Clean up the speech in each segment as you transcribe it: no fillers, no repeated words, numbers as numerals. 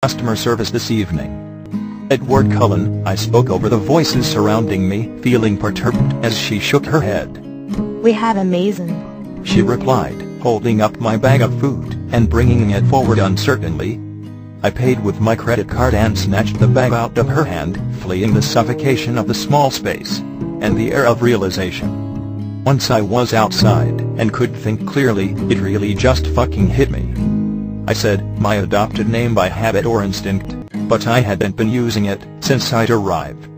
customer service this evening. Edward Cullen, I spoke over the voices surrounding me, feeling perturbed as she shook her head. We have amazing, she replied, holding up my bag of food and bringing it forward uncertainly. I paid with my credit card and snatched the bag out of her hand, fleeing the suffocation of the small space and the air of realization. Once I was outside and could think clearly, it really just fucking hit me. I said my adopted name by habit or instinct, but I hadn't been using it since I'd arrived.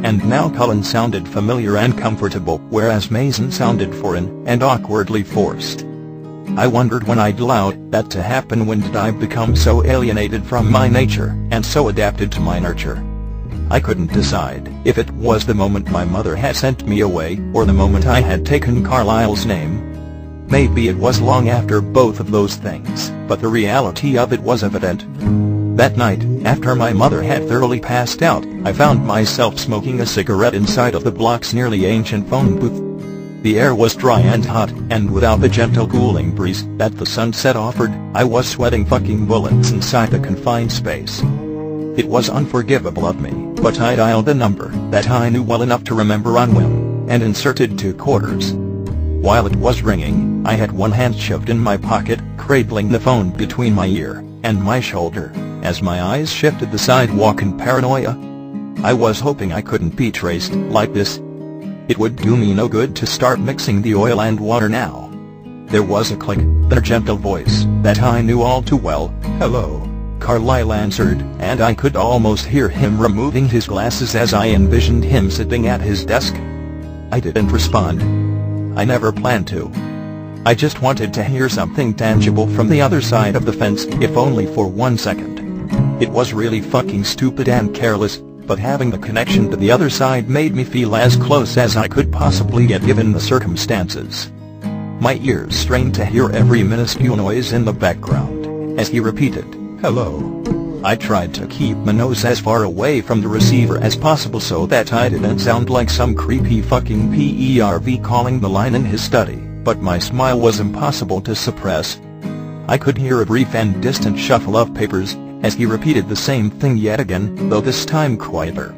And now Cullen sounded familiar and comfortable, whereas Mason sounded foreign and awkwardly forced. I wondered when I'd allowed that to happen. When did I become so alienated from my nature and so adapted to my nurture? I couldn't decide if it was the moment my mother had sent me away or the moment I had taken Carlisle's name. Maybe it was long after both of those things, but the reality of it was evident. That night, after my mother had thoroughly passed out, I found myself smoking a cigarette inside of the block's nearly ancient phone booth. The air was dry and hot, and without the gentle cooling breeze that the sunset offered, I was sweating fucking bullets inside the confined space. It was unforgivable of me, but I dialed a number that I knew well enough to remember on whim, and inserted 2 quarters. While it was ringing, I had one hand shoved in my pocket, cradling the phone between my ear and my shoulder, as my eyes shifted the sidewalk in paranoia. I was hoping I couldn't be traced like this. It would do me no good to start mixing the oil and water now. There was a click, then a gentle voice that I knew all too well. "Hello," Carlisle answered, and I could almost hear him removing his glasses as I envisioned him sitting at his desk. I didn't respond. I never planned to. I just wanted to hear something tangible from the other side of the fence, if only for 1 second. It was really fucking stupid and careless, but having the connection to the other side made me feel as close as I could possibly get given the circumstances. My ears strained to hear every minuscule noise in the background as he repeated, "Hello." I tried to keep my nose as far away from the receiver as possible so that I didn't sound like some creepy fucking perv calling the line in his study, but my smile was impossible to suppress. I could hear a brief and distant shuffle of papers as he repeated the same thing yet again, though this time quieter.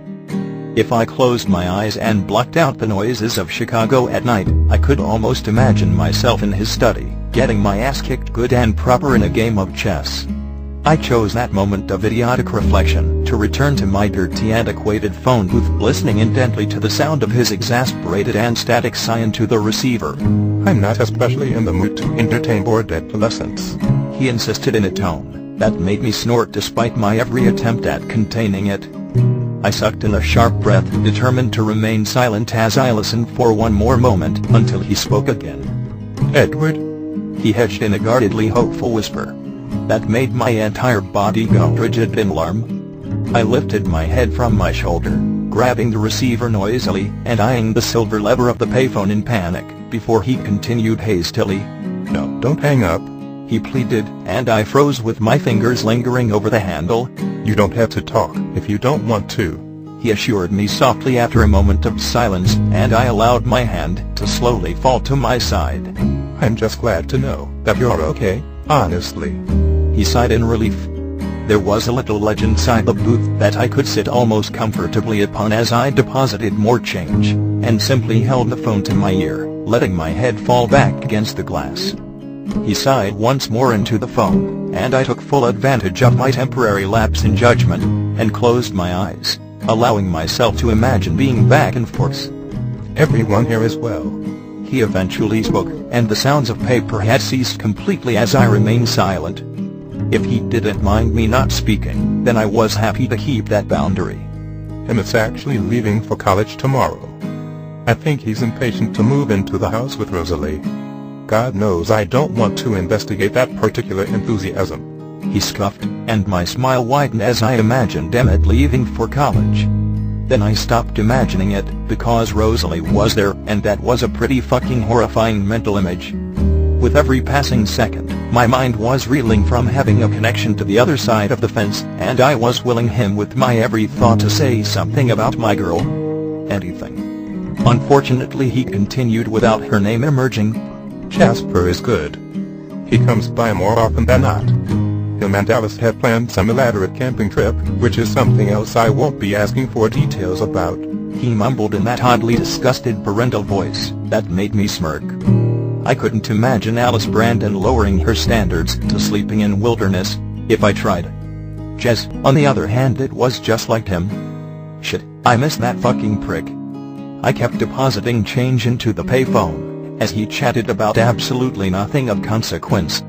If I closed my eyes and blocked out the noises of Chicago at night, I could almost imagine myself in his study, getting my ass kicked good and proper in a game of chess. I chose that moment of idiotic reflection to return to my dirty antiquated phone booth, listening intently to the sound of his exasperated and static sigh into the receiver. "I'm not especially in the mood to entertain bored adolescents," he insisted in a tone that made me snort despite my every attempt at containing it. I sucked in a sharp breath, determined to remain silent as I listened for one more moment until he spoke again. "Edward?" he hedged in a guardedly hopeful whisper that made my entire body go rigid in alarm. I lifted my head from my shoulder, grabbing the receiver noisily and eyeing the silver lever of the payphone in panic, before he continued hastily. "No, don't hang up," he pleaded, and I froze with my fingers lingering over the handle. "You don't have to talk if you don't want to," he assured me softly after a moment of silence, and I allowed my hand to slowly fall to my side. "I'm just glad to know that you're okay, honestly," he sighed in relief. There was a little ledge inside the booth that I could sit almost comfortably upon as I deposited more change, and simply held the phone to my ear, letting my head fall back against the glass. He sighed once more into the phone, and I took full advantage of my temporary lapse in judgment, and closed my eyes, allowing myself to imagine being back in force. "Everyone here is well," he eventually spoke, and the sounds of paper had ceased completely as I remained silent. If he didn't mind me not speaking, then I was happy to keep that boundary. "And it's actually leaving for college tomorrow. I think he's impatient to move into the house with Rosalie. God knows I don't want to investigate that particular enthusiasm," he scoffed, and my smile widened as I imagined Emmett leaving for college. Then I stopped imagining it, because Rosalie was there, and that was a pretty fucking horrifying mental image. With every passing second, my mind was reeling from having a connection to the other side of the fence, and I was willing him with my every thought to say something about my girl. Anything. Unfortunately, he continued without her name emerging. "Jasper is good. He comes by more often than not. him and Alice had planned some elaborate camping trip, which is something else I won't be asking for details about. He mumbled in that oddly disgusted parental voice that made me smirk. I couldn't imagine Alice Brandon lowering her standards to sleeping in wilderness, if I tried. Jez, on the other hand, it was just like him. Shit, I missed that fucking prick. I kept depositing change into the payphone, as he chatted about absolutely nothing of consequence.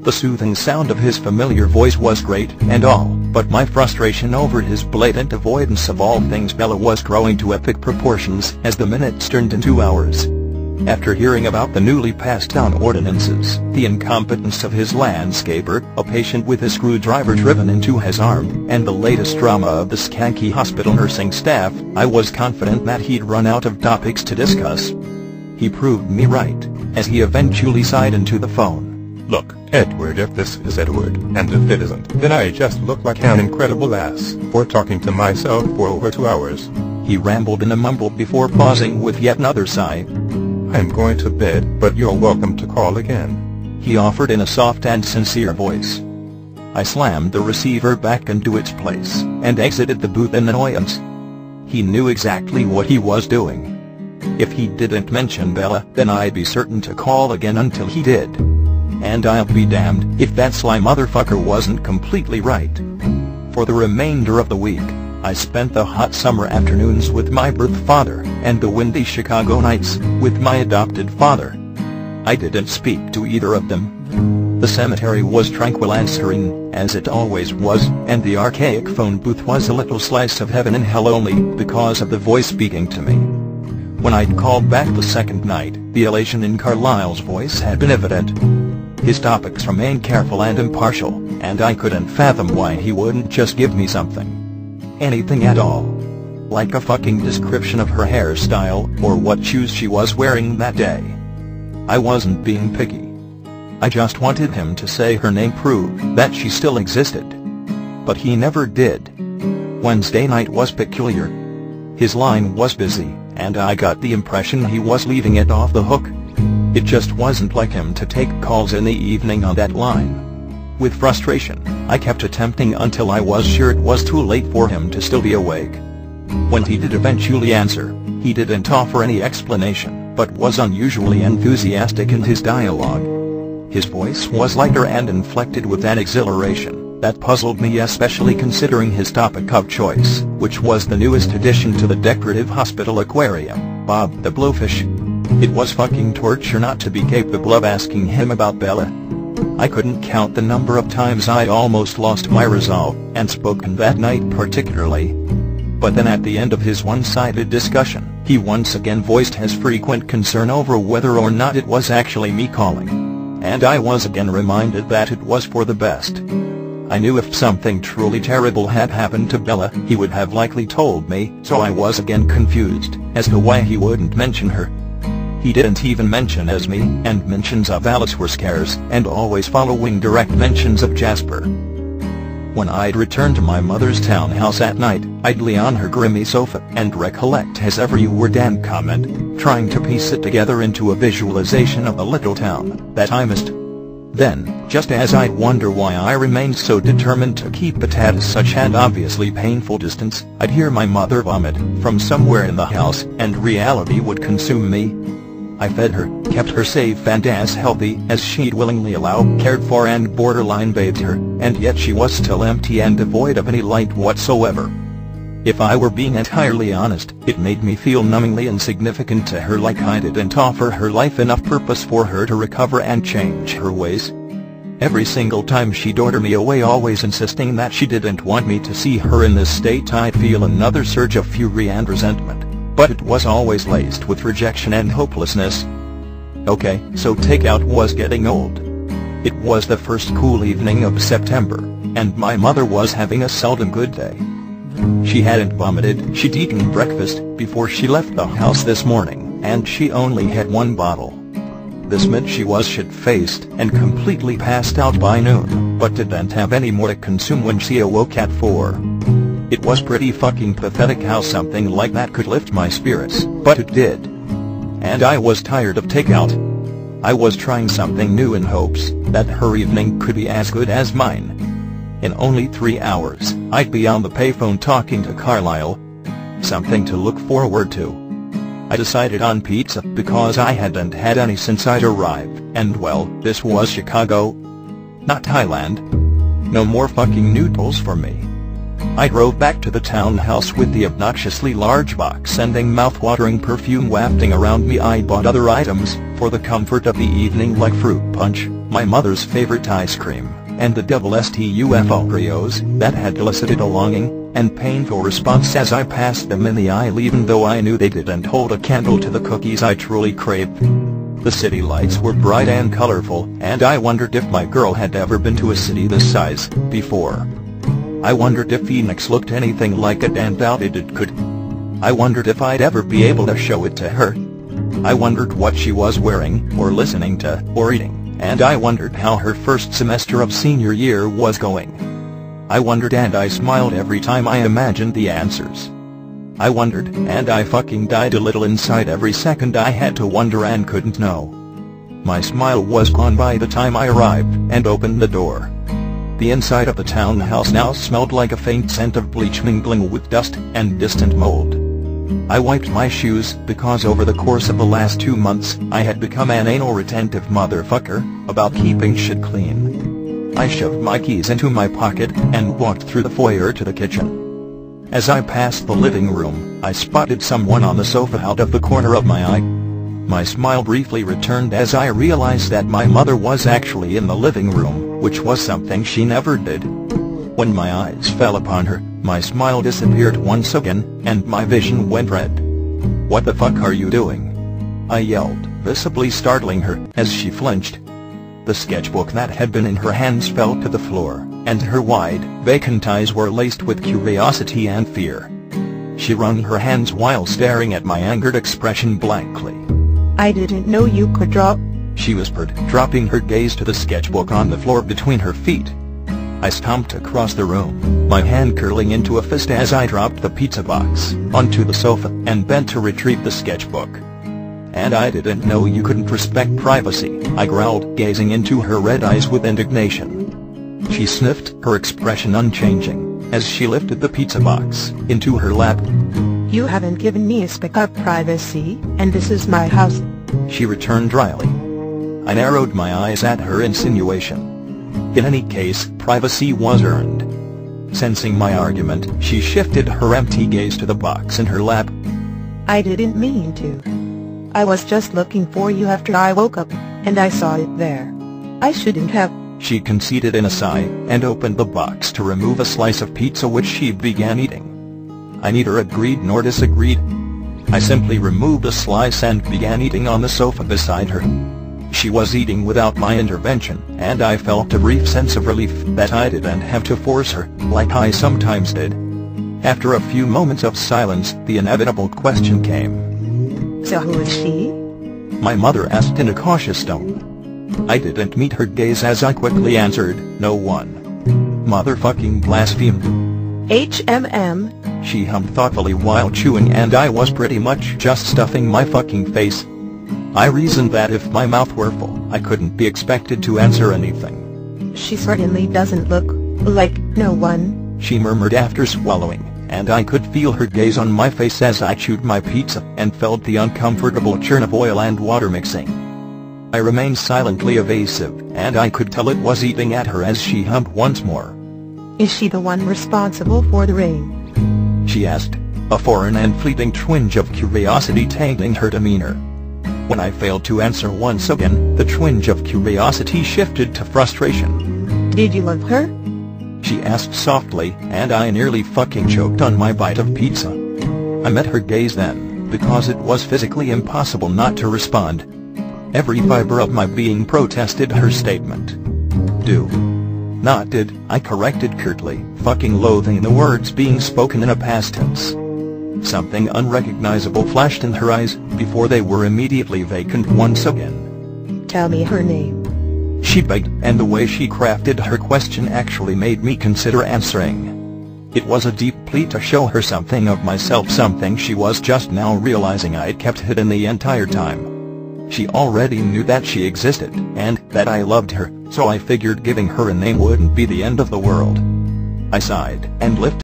The soothing sound of his familiar voice was great and all, but my frustration over his blatant avoidance of all things Bella was growing to epic proportions as the minutes turned into hours. After hearing about the newly passed down ordinances, the incompetence of his landscaper, a patient with a screwdriver driven into his arm, and the latest drama of the skanky hospital nursing staff, I was confident that he'd run out of topics to discuss. He proved me right, as he eventually sighed into the phone. Look, Edward, if this is Edward, and if it isn't, then I just look like an incredible ass for talking to myself for over 2 hours. He rambled in a mumble before pausing with yet another sigh. I'm going to bed, but you're welcome to call again, he offered in a soft and sincere voice. I slammed the receiver back into its place, and exited the booth in annoyance. He knew exactly what he was doing. If he didn't mention Bella, then I'd be certain to call again until he did. And I'll be damned if that sly motherfucker wasn't completely right. For the remainder of the week, I spent the hot summer afternoons with my birth father, and the windy Chicago nights with my adopted father. I didn't speak to either of them. The cemetery was tranquil and serene, as it always was, and the archaic phone booth was a little slice of heaven and hell only because of the voice speaking to me. When I'd called back the second night, the elation in Carlisle's voice had been evident. His topics remained careful and impartial, and I couldn't fathom why he wouldn't just give me something. Anything at all. Like a fucking description of her hairstyle, or what shoes she was wearing that day. I wasn't being picky. I just wanted him to say her name proved that she still existed. But he never did. Wednesday night was peculiar. His line was busy, and I got the impression he was leaving it off the hook. It just wasn't like him to take calls in the evening on that line. With frustration, I kept attempting until I was sure it was too late for him to still be awake. When he did eventually answer, he didn't offer any explanation, but was unusually enthusiastic in his dialogue. His voice was lighter and inflected with an exhilaration that puzzled me, especially considering his topic of choice, which was the newest addition to the decorative hospital aquarium, Bob the Blowfish. It was fucking torture not to be capable of asking him about Bella. I couldn't count the number of times I'd almost lost my resolve, and spoken that night particularly. But then at the end of his one-sided discussion, he once again voiced his frequent concern over whether or not it was actually me calling. And I was again reminded that it was for the best. I knew if something truly terrible had happened to Bella, he would have likely told me, so I was again confused as to why he wouldn't mention her. He didn't even mention Esme, and mentions of Alice were scarce, and always following direct mentions of Jasper. When I'd return to my mother's townhouse at night, I'd lie on her grimy sofa and recollect his every word and comment, trying to piece it together into a visualization of the little town that I missed. Then, just as I'd wonder why I remained so determined to keep it at such an obviously painful distance, I'd hear my mother vomit from somewhere in the house, and reality would consume me. I fed her, kept her safe and as healthy as she'd willingly allow, cared for and borderline bathed her, and yet she was still empty and devoid of any light whatsoever. If I were being entirely honest, it made me feel numbingly insignificant to her, like I didn't offer her life enough purpose for her to recover and change her ways. Every single time she'd order me away, always insisting that she didn't want me to see her in this state, I'd feel another surge of fury and resentment. But it was always laced with rejection and hopelessness. Okay, so takeout was getting old. It was the first cool evening of September, and my mother was having a seldom good day. She hadn't vomited, she'd eaten breakfast before she left the house this morning, and she only had one bottle. This meant she was shit-faced and completely passed out by noon, but didn't have any more to consume when she awoke at 4. It was pretty fucking pathetic how something like that could lift my spirits, but it did. And I was tired of takeout. I was trying something new in hopes that her evening could be as good as mine. In only 3 hours, I'd be on the payphone talking to Carlisle. Something to look forward to. I decided on pizza because I hadn't had any since I'd arrived, and well, this was Chicago, not Thailand. No more fucking noodles for me. I drove back to the townhouse with the obnoxiously large box sending mouth-watering perfume wafting around me. I bought other items, for the comfort of the evening, like fruit punch, my mother's favorite ice cream, and the Double-Stuf Oreos that had elicited a longing and painful response as I passed them in the aisle, even though I knew they didn't hold a candle to the cookies I truly craved. The city lights were bright and colorful, and I wondered if my girl had ever been to a city this size before. I wondered if Phoenix looked anything like it, and doubted it could. I wondered if I'd ever be able to show it to her. I wondered what she was wearing, or listening to, or eating, and I wondered how her first semester of senior year was going. I wondered, and I smiled every time I imagined the answers. I wondered, and I fucking died a little inside every second I had to wonder and couldn't know. My smile was gone by the time I arrived and opened the door. The inside of the townhouse now smelled like a faint scent of bleach mingling with dust and distant mold. I wiped my shoes because over the course of the last 2 months I had become an anal retentive motherfucker about keeping shit clean. I shoved my keys into my pocket and walked through the foyer to the kitchen. As I passed the living room, I spotted someone on the sofa out of the corner of my eye. My smile briefly returned as I realized that my mother was actually in the living room, which was something she never did. When my eyes fell upon her, my smile disappeared once again, and my vision went red. "What the fuck are you doing?" I yelled, visibly startling her, as she flinched. The sketchbook that had been in her hands fell to the floor, and her wide, vacant eyes were laced with curiosity and fear. She wrung her hands while staring at my angered expression blankly. "I didn't know you could draw," she whispered, dropping her gaze to the sketchbook on the floor between her feet. I stomped across the room, my hand curling into a fist as I dropped the pizza box onto the sofa and bent to retrieve the sketchbook. "And I didn't know you couldn't respect privacy," I growled, gazing into her red eyes with indignation. She sniffed, her expression unchanging, as she lifted the pizza box into her lap. "You haven't given me a speck of privacy, and this is my house," she returned dryly. I narrowed my eyes at her insinuation. In any case, privacy was earned. Sensing my argument, she shifted her empty gaze to the box in her lap. "I didn't mean to. I was just looking for you after I woke up, and I saw it there. I shouldn't have," she conceded in a sigh, and opened the box to remove a slice of pizza which she began eating. I neither agreed nor disagreed. I simply removed a slice and began eating on the sofa beside her. She was eating without my intervention, and I felt a brief sense of relief that I didn't have to force her, like I sometimes did. After a few moments of silence, the inevitable question came. "So who is she?" my mother asked in a cautious tone. I didn't meet her gaze as I quickly answered, "No one." Motherfucking blaspheme. "HMM," she hummed thoughtfully while chewing, and I was pretty much just stuffing my fucking face. I reasoned that if my mouth were full, I couldn't be expected to answer anything. "She certainly doesn't look like no one," she murmured after swallowing, and I could feel her gaze on my face as I chewed my pizza and felt the uncomfortable churn of oil and water mixing. I remained silently evasive, and I could tell it was eating at her as she hummed once more. "Is she the one responsible for the rain?" she asked, a foreign and fleeting twinge of curiosity tainting her demeanor. When I failed to answer once again, the twinge of curiosity shifted to frustration. "Did you love her?" she asked softly, and I nearly fucking choked on my bite of pizza. I met her gaze then, because it was physically impossible not to respond. Every fiber of my being protested her statement. "Do. Not did," I corrected curtly, fucking loathing the words being spoken in a past tense. Something unrecognizable flashed in her eyes, before they were immediately vacant once again. "Tell me her name," she begged, and the way she crafted her question actually made me consider answering. It was a deep plea to show her something of myself, something she was just now realizing I'd kept hidden the entire time. She already knew that she existed, and that I loved her, so I figured giving her a name wouldn't be the end of the world. I sighed and lifted